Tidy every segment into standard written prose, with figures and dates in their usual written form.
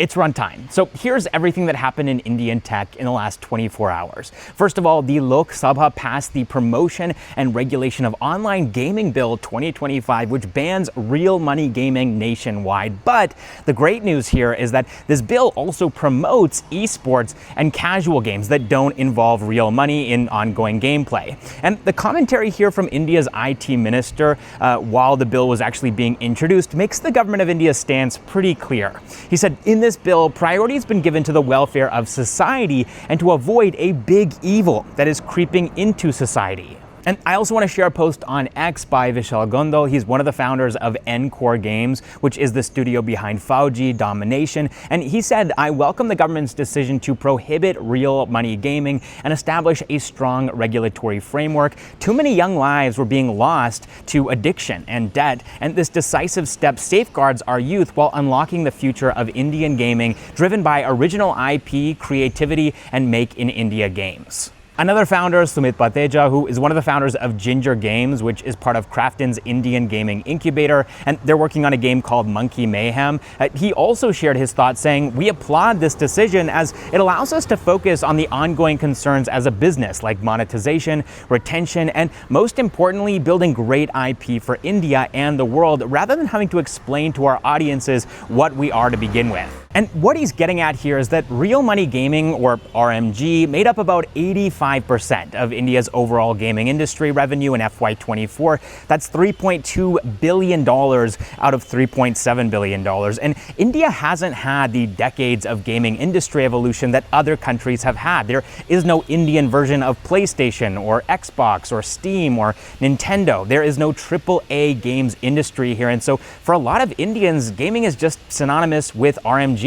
It's Runtime. So here's everything that happened in Indian tech in the last 24 hours. First of all, the Lok Sabha passed the Promotion and Regulation of Online Gaming Bill 2025, which bans real money gaming nationwide. But the great news here is that this bill also promotes esports and casual games that don't involve real money in ongoing gameplay. And the commentary here from India's IT minister, while the bill was actually being introduced, makes the government of India's stance pretty clear. He said, in this bill, priority has been given to the welfare of society and to avoid a big evil that is creeping into society. And I also want to share a post on X by Vishal Gondal. He's one of the founders of Encore Games, which is the studio behind Fauji, Domination. And he said, I welcome the government's decision to prohibit real money gaming and establish a strong regulatory framework. Too many young lives were being lost to addiction and debt, and this decisive step safeguards our youth while unlocking the future of Indian gaming, driven by original IP, creativity, and Make in India games. Another founder, Sumit Pateja, who is one of the founders of Ginger Games, which is part of Krafton's Indian gaming incubator, and they're working on a game called Monkey Mayhem. He also shared his thoughts, saying, we applaud this decision as it allows us to focus on the ongoing concerns as a business, like monetization, retention, and most importantly, building great IP for India and the world, rather than having to explain to our audiences what we are to begin with. And what he's getting at here is that real money gaming, or RMG, made up about 85% of India's overall gaming industry revenue in FY24. That's $3.2 billion out of $3.7 billion. And India hasn't had the decades of gaming industry evolution that other countries have had. There is no Indian version of PlayStation or Xbox or Steam or Nintendo. There is no AAA games industry here. And so for a lot of Indians, gaming is just synonymous with RMG.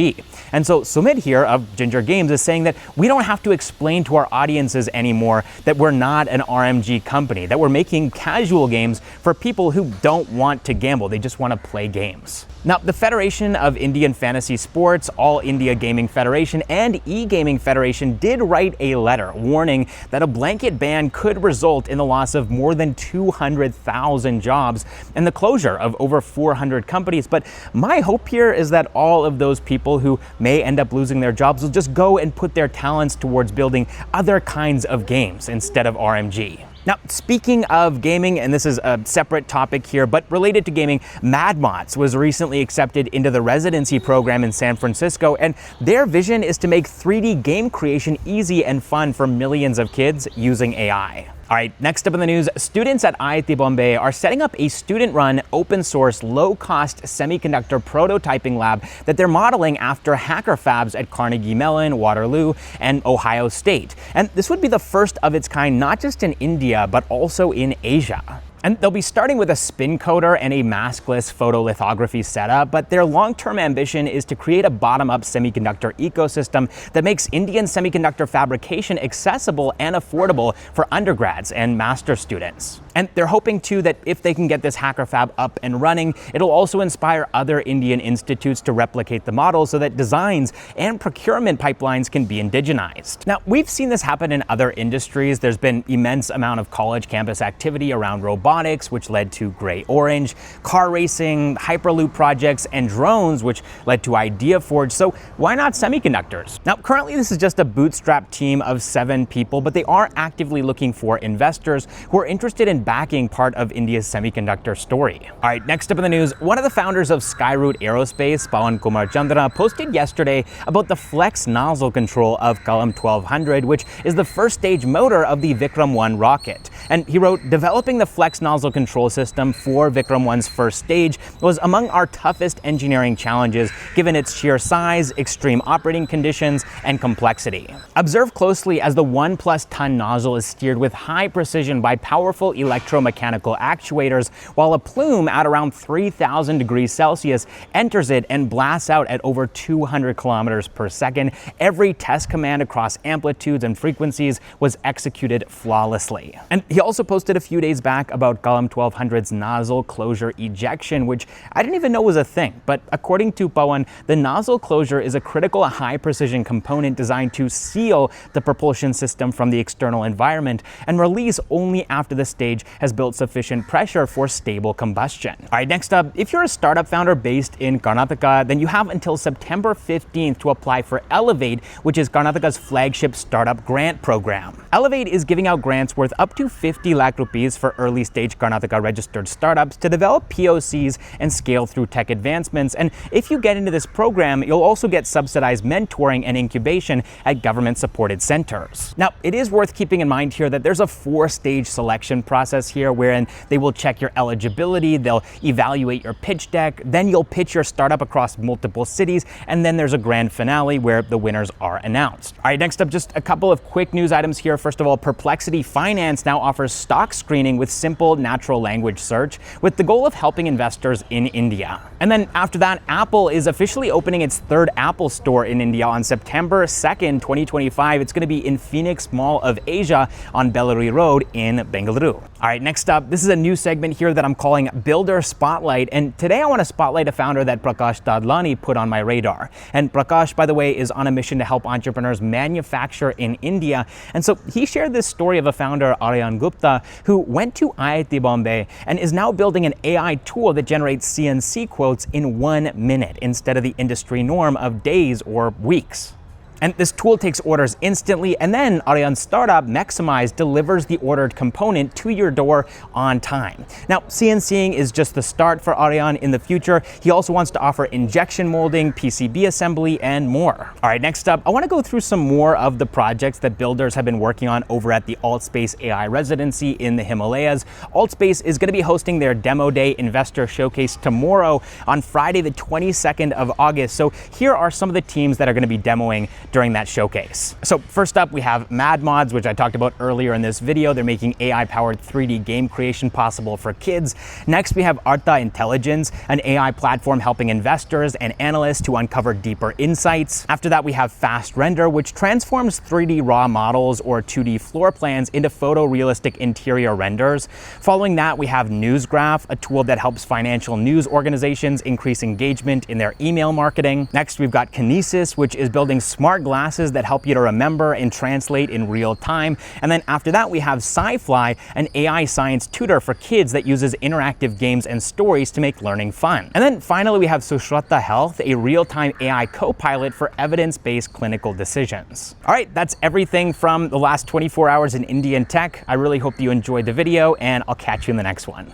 And so Sumit here of Ginger Games is saying that we don't have to explain to our audiences anymore that we're not an RMG company, that we're making casual games for people who don't want to gamble. They just want to play games. Now, the Federation of Indian Fantasy Sports, All India Gaming Federation, and E-Gaming Federation did write a letter warning that a blanket ban could result in the loss of more than 200,000 jobs and the closure of over 400 companies. But my hope here is that all of those people who may end up losing their jobs will just go and put their talents towards building other kinds of games instead of RMG. Now, speaking of gaming, and this is a separate topic here, but related to gaming, Madmods was recently accepted into the residency program in San Francisco, and their vision is to make 3D game creation easy and fun for millions of kids using AI. All right, next up in the news, students at IIT Bombay are setting up a student-run, open-source, low-cost semiconductor prototyping lab that they're modeling after HackerFabs at Carnegie Mellon, Waterloo, and Ohio State. And this would be the first of its kind, not just in India, but also in Asia. And they'll be starting with a spin coater and a maskless photolithography setup, but their long-term ambition is to create a bottom-up semiconductor ecosystem that makes Indian semiconductor fabrication accessible and affordable for undergrads and master students. And they're hoping too that if they can get this HackerFab up and running, it'll also inspire other Indian institutes to replicate the model so that designs and procurement pipelines can be indigenized. Now, we've seen this happen in other industries. There's been immense amount of college campus activity around robotics, which led to Gray Orange, car racing, Hyperloop projects, and drones, which led to IdeaForge. So why not semiconductors? Now, currently this is just a bootstrap team of 7 people, but they are actively looking for investors who are interested in backing part of India's semiconductor story. All right, next up in the news, one of the founders of Skyroot Aerospace, Pawan Kumar Chandra, posted yesterday about the Flex-Nozzle-Control of Kalam 1200, which is the first stage motor of the Vikram 1 rocket. And he wrote, developing the Flex-Nozzle-Control system for Vikram 1's first stage was among our toughest engineering challenges, given its sheer size, extreme operating conditions, and complexity. Observe closely as the 1+ ton nozzle is steered with high precision by powerful electromechanical actuators, while a plume at around 3,000 degrees Celsius enters it and blasts out at over 200 kilometers per second. Every test command across amplitudes and frequencies was executed flawlessly. And He also posted a few days back about Column 1200's nozzle closure ejection, which I didn't even know was a thing. But according to Pawan, the nozzle closure is a critical high-precision component designed to seal the propulsion system from the external environment and release only after the stage has built sufficient pressure for stable combustion. All right, next up, if you're a startup founder based in Karnataka, then you have until September 15th to apply for Elevate, which is Karnataka's flagship startup grant program. Elevate is giving out grants worth up to 50 lakh rupees for early-stage Karnataka registered startups to develop POCs and scale through tech advancements. And if you get into this program, you'll also get subsidized mentoring and incubation at government-supported centers. Now, it is worth keeping in mind here that there's a 4-stage selection process here wherein they will check your eligibility, they'll evaluate your pitch deck, then you'll pitch your startup across multiple cities, and then there's a grand finale where the winners are announced. All right, next up, just a couple of quick news items here. First of all, Perplexity Finance now offers stock screening with simple natural language search with the goal of helping investors in India. And then after that, Apple is officially opening its 3rd Apple store in India on September 2nd, 2025. It's going to be in Phoenix Mall of Asia on Bengaluru Road in Bengaluru. All right, next up, this is a new segment here that I'm calling Builder Spotlight. And today I want to spotlight a founder that Prakash Dadlani put on my radar. And Prakash, by the way, is on a mission to help entrepreneurs manufacture in India. And so he shared this story of a founder, Aryan Gupta, who went to IIT Bombay and is now building an AI tool that generates CNC quotes in 1 minute instead of the industry norm of days or weeks. And this tool takes orders instantly, and then Aryan's startup, Mechximize, delivers the ordered component to your door on time. Now, CNCing is just the start for Aryan. In the future, he also wants to offer injection molding, PCB assembly, and more. All right, next up, I want to go through some more of the projects that builders have been working on over at the AltSpace AI Residency in the Himalayas. AltSpace is going to be hosting their Demo Day Investor Showcase tomorrow on Friday, the 22nd of August. So here are some of the teams that are going to be demoing during that showcase. So first up, we have Madmods, which I talked about earlier in this video. They're making AI-powered 3D game creation possible for kids. Next, we have Artha Intelligence, an AI platform helping investors and analysts to uncover deeper insights. After that, we have Fast Render, which transforms 3D raw models or 2D floor plans into photorealistic interior renders. Following that, we have Newsgraph, a tool that helps financial news organizations increase engagement in their email marketing. Next, we've got Kinesis, which is building smart glasses that help you to remember and translate in real time. And then after that, we have SciFly, an AI science tutor for kids that uses interactive games and stories to make learning fun. And then finally, we have Sushrata Health, a real-time AI co-pilot for evidence-based clinical decisions. All right, that's everything from the last 24 hours in Indian tech. I really hope you enjoyed the video, and I'll catch you in the next one.